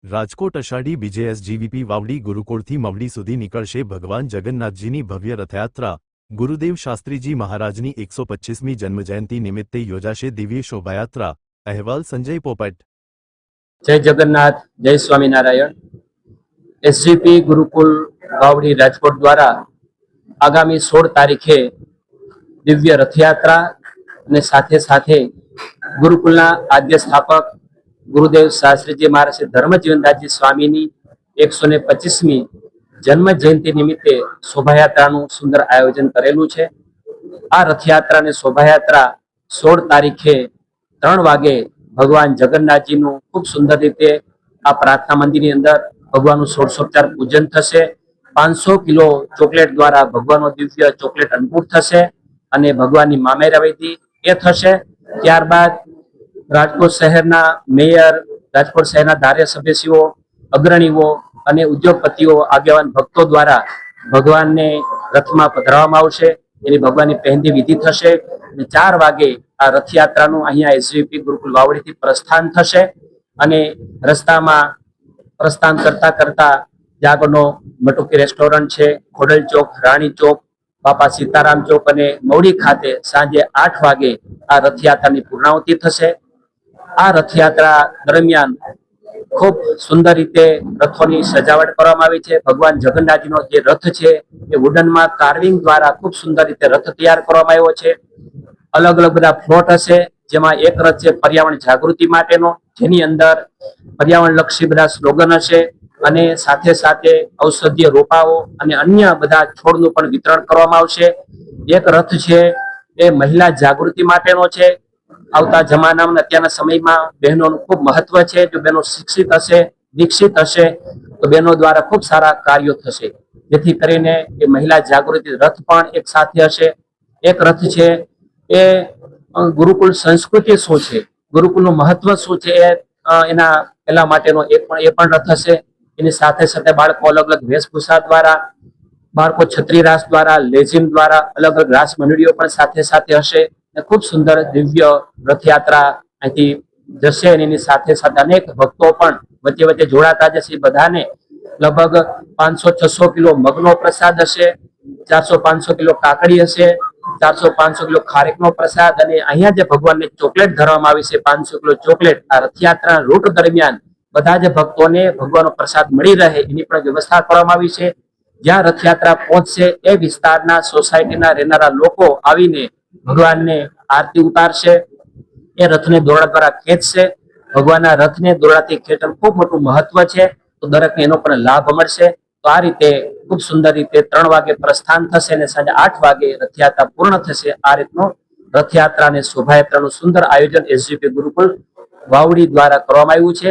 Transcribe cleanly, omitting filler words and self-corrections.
રાજકોટ અષાઢી બીજે એસજીવીપી વાવડી ગુરુકુળથી મવડી સુધી નીકળશે ભગવાન જગન્નાથજીની ભવ્ય રથયાત્રા। ગુરુદેવ શાસ્ત્રીજી મહારાજની 125મી જન્મજયંતિ નિમિત્તે યોજાશે દિવ્ય શોભાયાત્રા। અહેવાલ સંજય પોપટ। जय जगन्नाथ, जय स्वामीनारायण। एसजीपी गुरुकुल वावड़ी राजकोट द्वारा आगामी 16 तारीखे दिव्य रथयात्रा ने साथे साथे गुरुकुलना आद्य स्थापक गुरुदेव शास्त्रीजी महाराज धर्मजीवनदासजी स्वामीनी 125મી जन्म जयंती निमित्ते शोभायात्राનું सुंदर आयोजन करेलू छे। आ रथयात्रा ने शोभायात्रा 16 तारीखे 3 वागे भगवान जगन्नाथजी नु खूब सुंदर रीते आ प्रार्थना मंदिर ની અંદર ભગવાનનું ષોડશોપચાર પૂજન થશે। 500 કિલો ચોકલેટ દ્વારા ભગવાનનો દિવ્ય ચોકલેટ અન્નકૂટ થશે અને ભગવાનની મામેરા વિધિ એ થશે। ત્યારબાદ રાજકોટ શહેરના મેયર, રાજકોટ શહેરના ધારાસભ્યશ્રીઓ, અગ્રણીઓ અને ઉદ્યોગપતિઓ, આગેવાન ભક્તો દ્વારા ભગવાનને રથમાં પધરાવવામાં આવશે। એની ભગવાનની પહેંદી વિધિ થશે અને 4 વાગે આ રથયાત્રાનું અહીંયા એસજીપી ગુરુકુલ વાવડીથી પ્રસ્થાન થશે અને રસ્તામાં પ્રસ્થાન કરતા કરતા જાગનો મટુકી રેસ્ટોરન્ટ છે, ખોડલ ચોક, રાણી ચોક, બાપા સીતારામ ચોક અને મવડી ખાતે સાંજે 8 વાગે આ રથયાત્રાની પૂર્ણાહુતિ થશે। આ રથયાત્રા દરમિયાન ખૂબ સુંદર રીતે રથોની સજાવટ કરવામાં આવી છે। ભગવાન જગન્નાથજીનો જે રથ છે એ વુડનમાં કાર્વિંગ દ્વારા ખૂબ સુંદર રીતે રથ તૈયાર કરવામાં આવ્યો છે। અલગ અલગ બધા ફ્લોટ હશે, જેમાં એક રથ છે પર્યાવરણ જાગૃતિ માટેનો, જેની અંદર પર્યાવરણ લક્ષી બધા સ્લોગન હશે અને સાથે સાથે ઔષધીય રોપાઓ અને અન્ય બધા છોડનું પણ વિતરણ કરવામાં આવશે। એક રથ છે એ મહિલા જાગૃતિ માટેનો છે। આવતા જમાનામાં અત્યારના સમયમાં બહેનોનું ખૂબ મહત્વ છે। જો બહેનો શિક્ષિત હશે, દીક્ષિત હશે તો બહેનો દ્વારા ખૂબ સારા કાર્યો થશે, જેથી કરીને એ મહિલા જાગૃતિ રથ પણ એક સાથે હશે। એક રથ છે એ ગુરુકુલ સંસ્કૃતિ શું છે, ગુરુકુલનું મહત્વ શું છે એના પેલા માટેનો એ પણ રથ હશે। એની સાથે સાથે બાળકો અલગ અલગ વેશભૂષા દ્વારા, બાળકો છત્રી રાસ દ્વારા, લેઝિમ દ્વારા અલગ અલગ રાસ મંડળીઓ પણ સાથે સાથે હશે। ખૂબ સુંદર દિવ્ય રથયાત્રા અહીંથી જશે અને એની સાથે સાથે અનેક ભક્તો પણ વચ્ચે વચ્ચે જોડાતા જશે। બધાને લગભગ 500-600 કિલો મગનો પ્રસાદ હશે, 400-500 કિલો કાકડી હશે, 400-500 કિલો ખારેકનો પ્રસાદ અને અહીંયા જે ભગવાનને ચોકલેટ ધરવામાં આવી છે 500 કિલો ચોકલેટ આ રથયાત્રા રૂટ દરમિયાન બધા જ ભક્તોને ભગવાનનો પ્રસાદ મળી રહે એની પણ વ્યવસ્થા કરવામાં આવી છે। જ્યાં રથયાત્રા પહોંચશે એ વિસ્તારના સોસાયટીના રહેનારા લોકો આવીને ભગવાનને આરતી ઉતારશે, એ રથને દોરડા દ્વારા ખેંચશે। ભગવાનના રથને દોરડાથી ખેંચવાનું ખૂબ મોટું મહત્વ છે, તો દરેકને એનો પણ લાભ મળશે। તો આ રીતે ખૂબ સુંદર રીતે 3 વાગે પ્રસ્થાન થશે અને સાંજે 8 વાગે રથયાત્રા પૂર્ણ થશે। આ રીતનું રથયાત્રા અને શોભાયાત્રાનું સુંદર આયોજન એસજીપી ગુરુકુલ વાવડી દ્વારા કરવામાં આવ્યું છે।